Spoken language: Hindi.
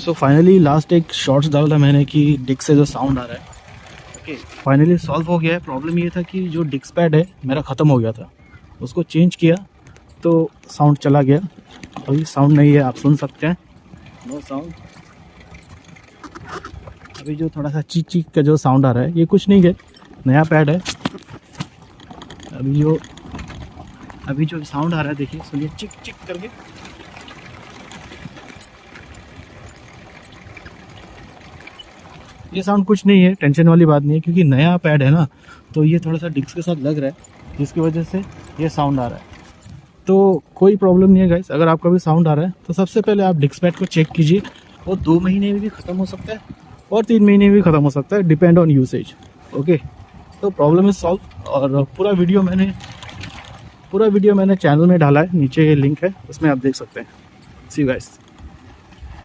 सो फाइनली लास्ट एक शॉर्ट्स डाला मैंने कि डिस्क से जो साउंड आ रहा है, ओके फाइनली सॉल्व हो गया है। प्रॉब्लम ये था कि जो डिस्क पैड है मेरा ख़त्म हो गया था, उसको चेंज किया तो साउंड चला गया। अभी साउंड नहीं है, आप सुन सकते हैं, नो साउंड। अभी जो थोड़ा सा चीक चीक का जो साउंड आ रहा है ये कुछ नहीं है, नया पैड है। अभी जो साउंड आ रहा है देखिए, सुनिए चिक चिक करके। ये साउंड कुछ नहीं है, टेंशन वाली बात नहीं है, क्योंकि नया पैड है ना, तो ये थोड़ा सा डिस्क के साथ लग रहा है जिसकी वजह से ये साउंड आ रहा है। तो कोई प्रॉब्लम नहीं है गाइस। अगर आपका भी साउंड आ रहा है तो सबसे पहले आप डिस्क पैड को चेक कीजिए। वो 2 महीने में भी ख़त्म हो सकता है और 3 महीने में भी ख़त्म हो सकता है, डिपेंड ऑन यूसेज। ओके, तो प्रॉब्लम इज सॉल्व। और पूरा वीडियो मैंने चैनल में डाला है, नीचे लिंक है, उसमें आप देख सकते हैं। सी यू गाइस।